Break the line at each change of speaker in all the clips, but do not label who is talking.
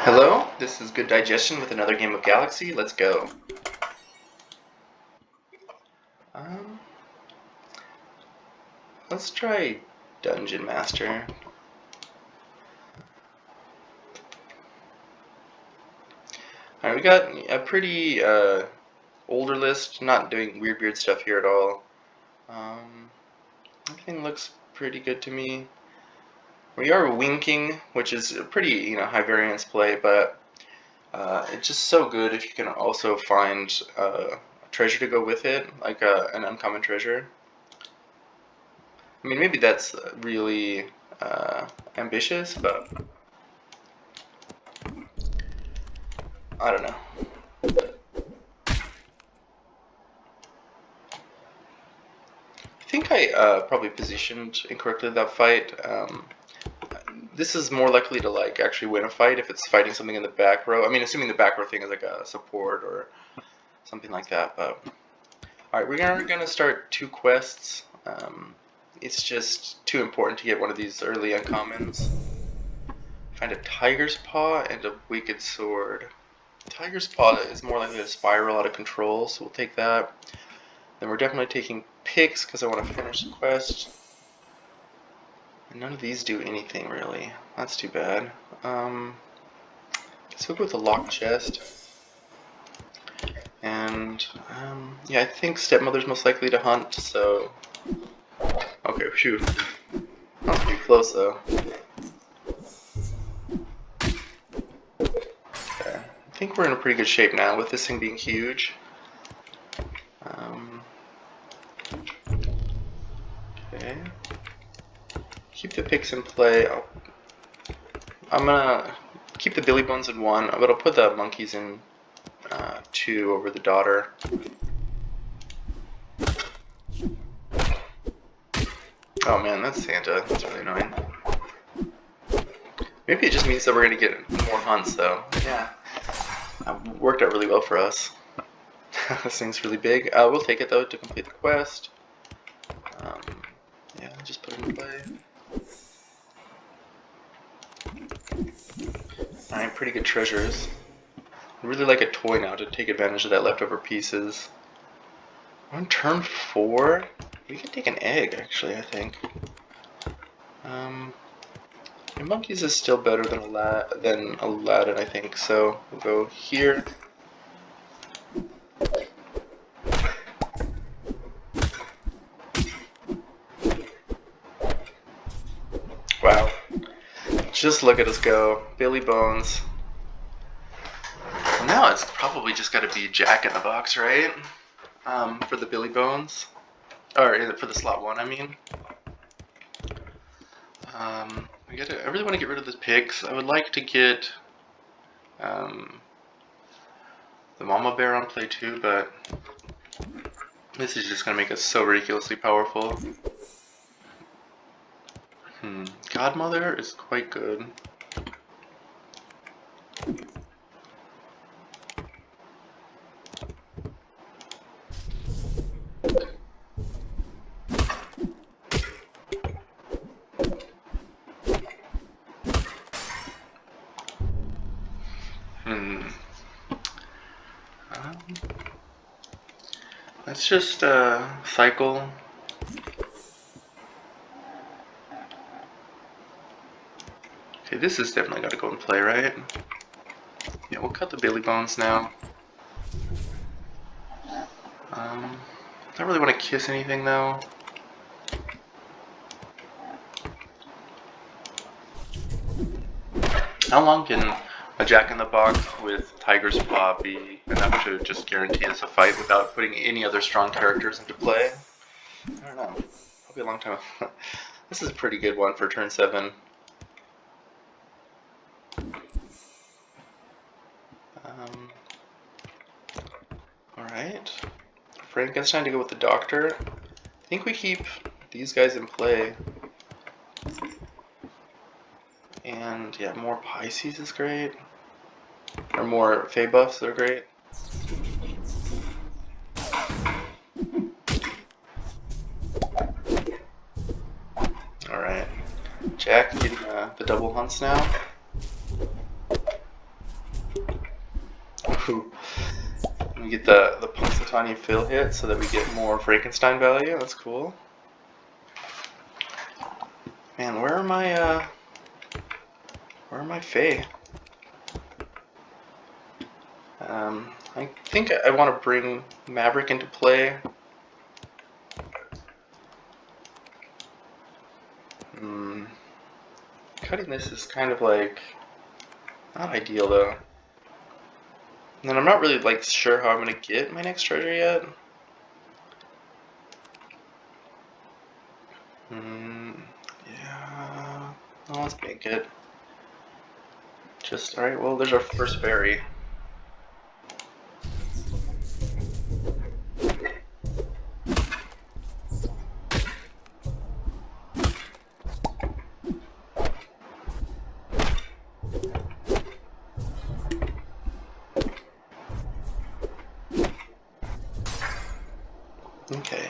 Hello, this is Good Digestion with another game of Galaxy. Let's go. Um, let's try Dungeon Master. Alright, we got a pretty older list, not doing weird stuff here at all. Everything looks pretty good to me. We are winking, which is a pretty high variance play, but it's just so good if you can also find a treasure to go with it, like an uncommon treasure. I mean, maybe that's really ambitious, but I don't know. I think I probably positioned incorrectly that fight. This is more likely to actually win a fight if it's fighting something in the back row. I mean, assuming the back row thing is like a support or something like that. But alright, we're gonna start 2 quests. It's just too important to get one of these early uncommons. Find a tiger's paw and a wicked sword. Tiger's paw is more likely to spiral out of control, so we'll take that. Then we're definitely taking picks because I want to finish the quest. And none of these do anything really. That's too bad. Guess we'll go with the locked chest. And yeah, I think stepmother's most likely to hunt, so okay, phew. That was pretty close though. Okay. I think we're in a pretty good shape now with this thing being huge. Okay. Keep the picks in play. I'm gonna keep the billy bones in 1, but I'll put the monkeys in 2 over the daughter. Oh man, that's Santa. That's really annoying. Maybe it just means that we're gonna get more hunts though. Yeah. That worked out really well for us. This thing's really big. We'll take it though to complete the quest. Yeah, just put it in play. Alright, pretty good treasures. I really like a toy now to take advantage of that leftover pieces. On turn 4, we could take an egg actually, I think. Monkeys is still better than Aladdin, I think, so we'll go here. Wow. Just look at us go. Billy Bones. Well, now it's probably just got to be Jack in the Box, right? For the Billy Bones. Or for the slot 1, I mean. I really want to get rid of the picks. I would like to get the Mama Bear on play too, but this is just going to make us so ridiculously powerful. Godmother is quite good. Let's just cycle. Okay, this is definitely got to go in play, right? Yeah, we'll cut the Billy Bones now. Don't really want to kiss anything though. How long can a Jack in the Box with Tiger's Paw be enough to just guarantee us a fight without putting any other strong characters into play? I don't know. Probably a long time. This is a pretty good one for turn 7. Alright. Frankenstein to go with the doctor. I think we keep these guys in play. And yeah, more Pisces is great. Or more Fey buffs are great. Alright. Jack getting the double hunts now. Ooh. We get the Punxsutawney Phil hit so that we get more Frankenstein value. That's cool. Man, where are my Fae? I think I want to bring Maverick into play. Cutting this is kind of like not ideal though. And then I'm not really like sure how I'm gonna get my next treasure yet. Yeah. Oh, let's bank it. Just alright. Well, there's our first berry. Okay.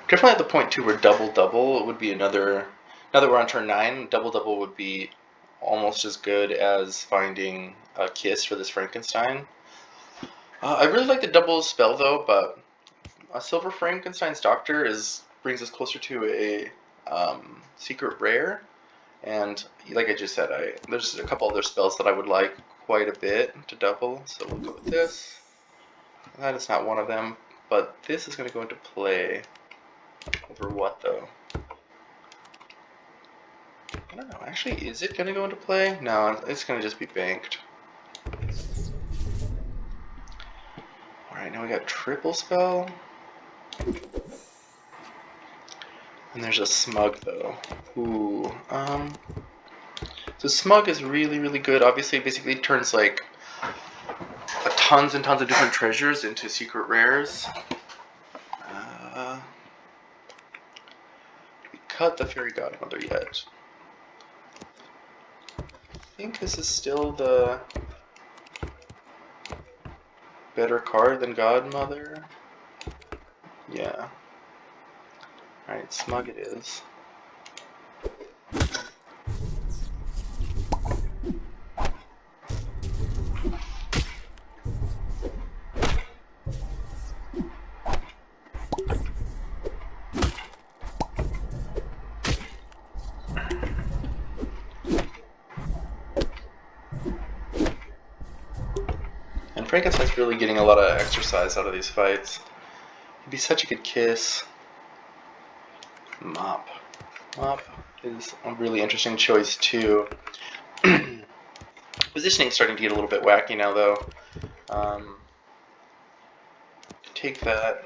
Definitely at the point too where double would be another. Now that we're on turn 9, double would be almost as good as finding a kiss for this Frankenstein. I really like the double spell though, but a Silver Frankenstein's Doctor brings us closer to a secret rare, and like I just said, there's a couple other spells that I would like quite a bit to double, so we'll go with this. That is not one of them, but this is going to go into play. Over what though? I don't know. Actually, is it going to go into play? No, it's going to just be banked. Alright, now we got triple spell. And there's a smug though. Ooh. So smug is really, really good. Obviously, it basically turns like tons and tons of different treasures into secret rares. Did we cut the Fairy Godmother yet? I think this is still the better card than Godmother. Yeah. Alright, smug it is. And Frankenstein's really getting a lot of exercise out of these fights. He'd be such a good kiss. Mop. Mop is a really interesting choice too. Positioning's starting to get a little bit wacky now though. Take that.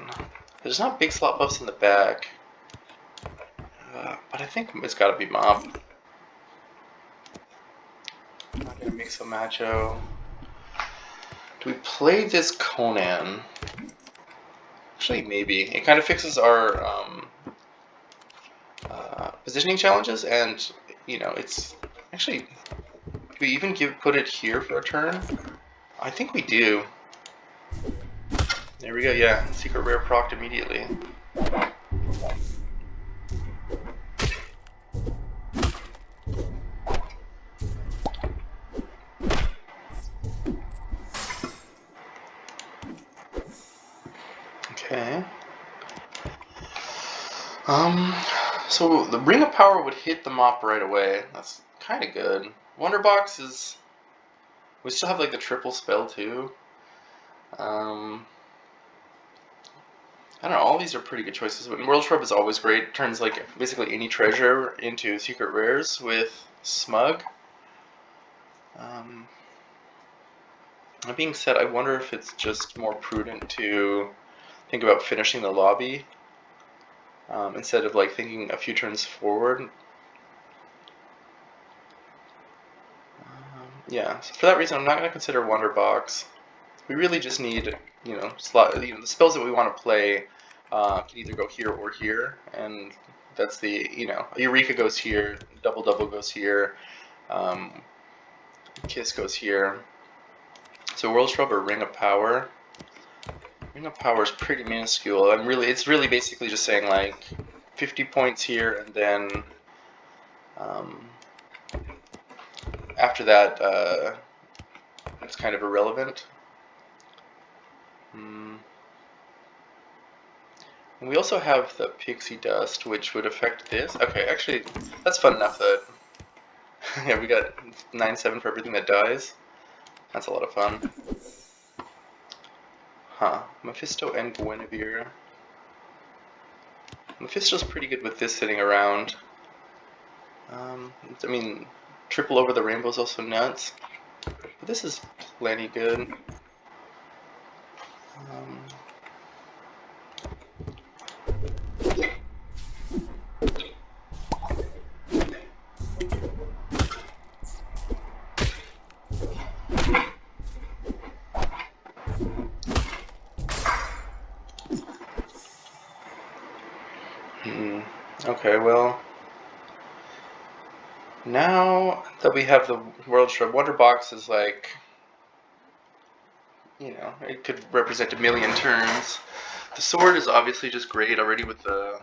There's not big slot buffs in the back. But I think it's gotta be Mop. I'm not gonna make some macho. Do we play this Conan? Actually, maybe. It kind of fixes our positioning challenges, and you know, it's actually. Do we even put it here for a turn? I think we do. There we go. Yeah, secret rare procced immediately. Okay. So the Ring of Power would hit the Mop right away. That's kind of good. Wonderbox is... We still have like the triple spell too. I don't know, all these are pretty good choices. But World Shrub is always great. It turns like basically any treasure into secret rares with Smug. That being said, I wonder if it's just more prudent to think about finishing the lobby instead of like thinking a few turns forward. Yeah, so for that reason, I'm not going to consider Wonderbox. We really just need, the spells that we want to play can either go here or here, and that's the, Eureka goes here, Double goes here, Kiss goes here. So World Shrub or Ring of Power. Ring of Power is pretty minuscule. It's really basically just saying like 50 points here, and then after that, it's kind of irrelevant. And we also have the pixie dust, which would affect this. Okay, actually, that's fun enough that yeah, we got 9/7 for everything that dies. That's a lot of fun. Huh. Mephisto and Guinevere. Mephisto's pretty good with this sitting around. I mean, triple over the rainbow is also nuts. But this is plenty good. Okay, well, now that we have the World Shrub, Wonder Box is like, you know, it could represent a million turns. The sword is obviously just great already with the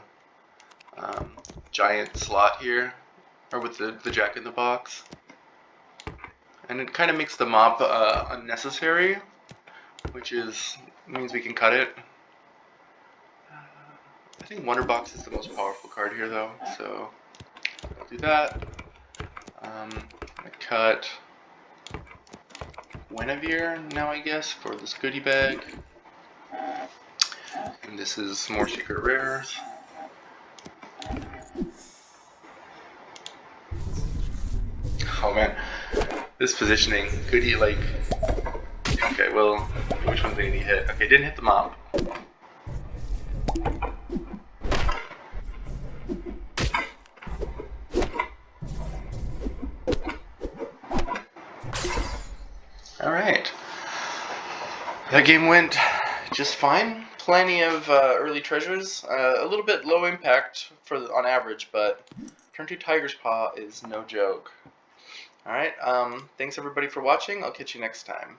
giant slot here, or with the Jack in the Box. And it kind of makes the mob unnecessary, which means we can cut it. I think Wonder Box is the most powerful card here, though, so I'll do that. I cut Guinevere now, I guess, for this goodie bag. And this is more secret rares. Oh man, this positioning, goodie, like, okay, well, which one's gonna hit? Okay, didn't hit the mob. Alright. That game went just fine. Plenty of early treasures. A little bit low impact on average, but turn 2 Tiger's Paw is no joke. Alright, thanks everybody for watching. I'll catch you next time.